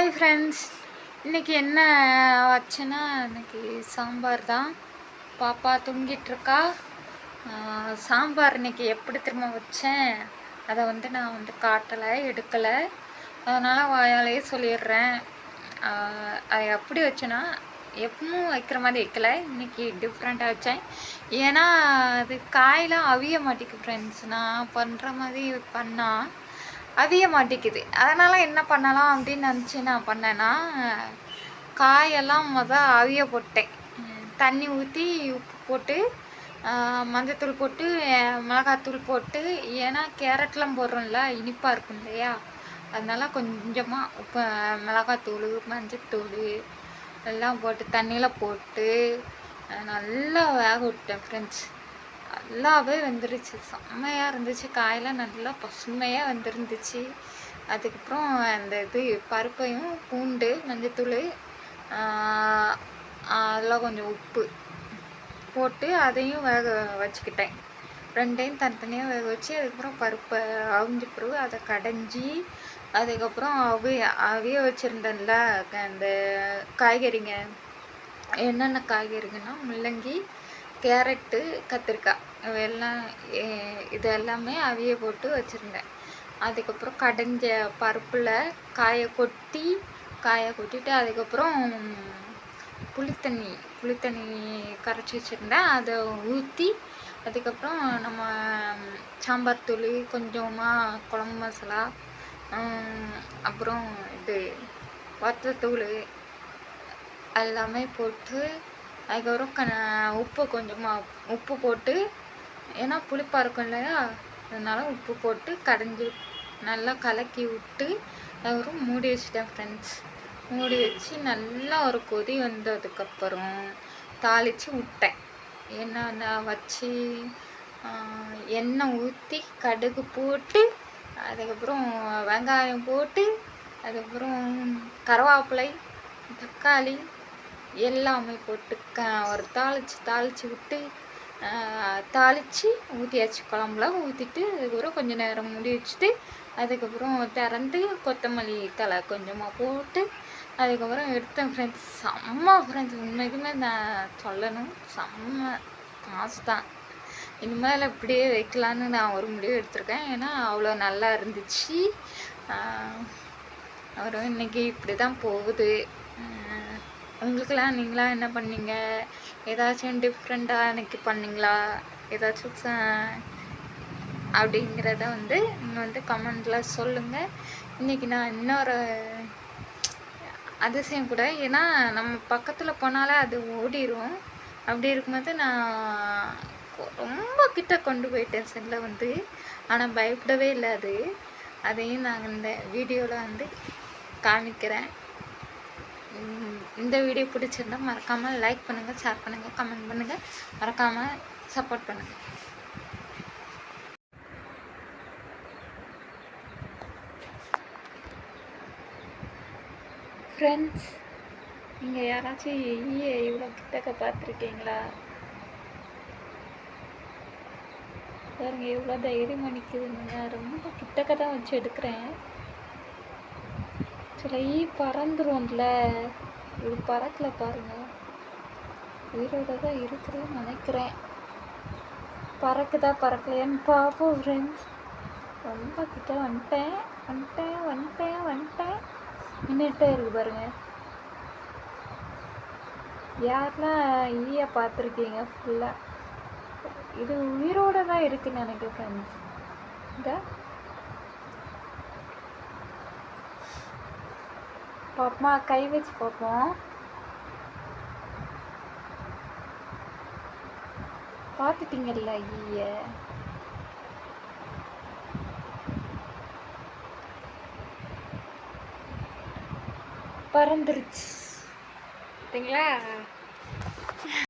Hi friends, இன்றைக்கி என்ன வச்சேன்னா இன்றைக்கி சாம்பார் தான். பாப்பா தூங்கிட்டுருக்கா. சாம்பார் இன்றைக்கி எப்படி திரும்ப வச்சேன் அதை நான் காட்டலை, எடுக்கலை. அதனால் வாயாலேயே சொல்லிடுறேன். அதை எப்படி வச்சேன்னா எப்பவும் வைக்கிற மாதிரி வைக்கலை, இன்றைக்கி டிஃப்ரெண்ட்டாக வச்சேன். ஏன்னா அது காயெலாம் அவிய மாட்டேங்குது ஃப்ரெண்ட்ஸ். நான் பண்ணுற மாதிரி பண்ணால் அவிய மாட்டேங்குது. அதனால் என்ன பண்ணலாம் அப்படின்னு நினச்சி நான் பண்ணேன்னா, காயெல்லாம் அவிய போட்டேன். தண்ணி ஊற்றி உப்பு போட்டு மஞ்சத்தூள் போட்டு மிளகாத்தூள் போட்டு, ஏன்னா கேரட்லாம் போடுறோம்ல இனிப்பாக இருக்கும் இல்லையா, அதனால கொஞ்சமாக உப்பு மிளகாத்தூள் மஞ்சத்தூள் எல்லாம் போட்டு தண்ணியில் போட்டு நல்லா வேக விட்டேன் ஃப்ரெண்ட்ஸ். நல்லாவே வெந்துருச்சு, செம்மையாக இருந்துச்சு. காயெல்லாம் நல்லா பசுமையாக வெந்துருந்துச்சு. அதுக்கப்புறம் அந்த பருப்பையும் பூண்டு மஞ்சத்தூள் அதெல்லாம் கொஞ்சம் உப்பு போட்டு அதையும் வேக வச்சுக்கிட்டேன். ரெண்டையும் தனித்தனியாக வேக வச்சு அதுக்கப்புறம் பருப்பை அவிஞ்ச பிறகு அதை கடைஞ்சி அதுக்கப்புறம் அவிய வச்சுருந்தேன்ல அந்த காய்கறிங்க, என்னென்ன காய்கறிங்கன்னா முள்ளங்கி, கேரட்டு, கத்திரிக்காய் எல்லாம் இது எல்லாமே அவிய போட்டு வச்சுருந்தேன். அதுக்கப்புறம் கடைஞ்ச பருப்பில் காயை கொட்டிட்டு அதுக்கப்புறம் புளித்தண்ணி கரைச்சி வச்சுருந்தேன், அதை ஊற்றி அதுக்கப்புறம் நம்ம சாம்பார் தூள், கொஞ்சமாக குழம்பு மசாலா, அப்புறம் வத்தத்தூள் எல்லாமே போட்டு அதுக்கப்புறம் உப்பு போட்டு, ஏன்னா புளிப்பாக இருக்கும் இல்லையா, அதனால் உப்பு போட்டு கடைஞ்சி நல்லா கலக்கி விட்டு அதுக்கப்புறம் மூடி வச்சுட்டேன் ஃப்ரெண்ட்ஸ். மூடி வச்சு நல்லா ஒரு கொதி வந்ததுக்கப்புறம் தாளித்து விட்டேன். எண்ணெய் வச்சு எண்ணெய் ஊற்றி கடுகு போட்டு அதுக்கப்புறம் வெங்காயம் போட்டு அதுக்கப்புறம் கருவேப்பிலை, தக்காளி எல்லாமே போட்டு ஒரு தாளித்து விட்டு தாளித்து ஊற்றியாச்சு. குழம்புல ஊற்றிட்டு அதுக்கப்புறம் கொஞ்சம் நேரம் மூடி வச்சுட்டு அதுக்கப்புறம் திறந்து கொத்தமல்லி தழை கொஞ்சமாக போட்டு அதுக்கப்புறம் எடுத்தேன் ஃப்ரெண்ட்ஸ். செம்ம ஃப்ரெண்ட்ஸ், உண்மைக்குமே நான் சொல்லணும், செம்ம காசு தான். இனிமேல் இப்படியே வைக்கலான்னு நான் ஒரு முடிவு எடுத்திருக்கேன். ஏன்னா அவ்வளோ நல்லா இருந்துச்சு. அப்புறம் இன்றைக்கி இப்படி தான் போகுது. உங்களுக்கெல்லாம் நீங்களாம் என்ன பண்ணீங்க? ஏதாச்சும் டிஃப்ரெண்ட்டாக இன்றைக்கி பண்ணிங்களா? ஏதாச்சும் அப்படிங்கிறத நீங்கள் கமெண்டில் சொல்லுங்கள். இன்றைக்கி நான் இன்னொரு அதிசயம் கூட, ஏன்னா நம்ம பக்கத்தில் போனாலே அது ஓடிடும். அப்படி இருக்கும்போது நான் ரொம்ப கிட்ட கொண்டு போயிட்டேன் செல்லை ஆனால் பயப்படவே இல்லை. அதையும் நாங்கள் இந்த வீடியோவில் காமிக்கிறேன். இந்த வீடியோ பிடிச்சிருந்தா மறக்காமல் லைக் பண்ணுங்கள், ஷேர் பண்ணுங்கள், கமெண்ட் பண்ணுங்கள், மறக்காமல் சப்போர்ட் பண்ணுங்கள். ஃப்ரெண்ட்ஸ், நீங்கள் யாராச்சும் இவ்வளோ கிட்டக்க பார்த்துருக்கீங்களா? பாருங்க எவ்வளோ தைரியமாக நிற்குதுங்க. ரொம்ப கிட்டக்க தான் வச்சு எடுக்கிறேன். சில பறந்துரும்ல, இது பறக்கல பாருங்கள், உயிரோட தான் இருக்குதுன்னு நினைக்கிறேன். பறக்கலையான்னு பார்ப்போம் ஃப்ரெண்ட்ஸ். ரொம்ப கிட்ட வந்துட்டேன். நின்றுட்டே இருக்கு பாருங்க. யாரெல்லாம் ஈயை பார்த்துருக்கீங்க? ஃபுல்லாக இது உயிரோட தான் இருக்குன்னு நினைக்கிறேன் ஃப்ரெண்ட்ஸ். இந்த பாப்பா கை வச்சு பார்ப்போம். பார்த்துட்டீங்கல்ல ஈய? பறந்துருச்சு பார்த்தீங்களா?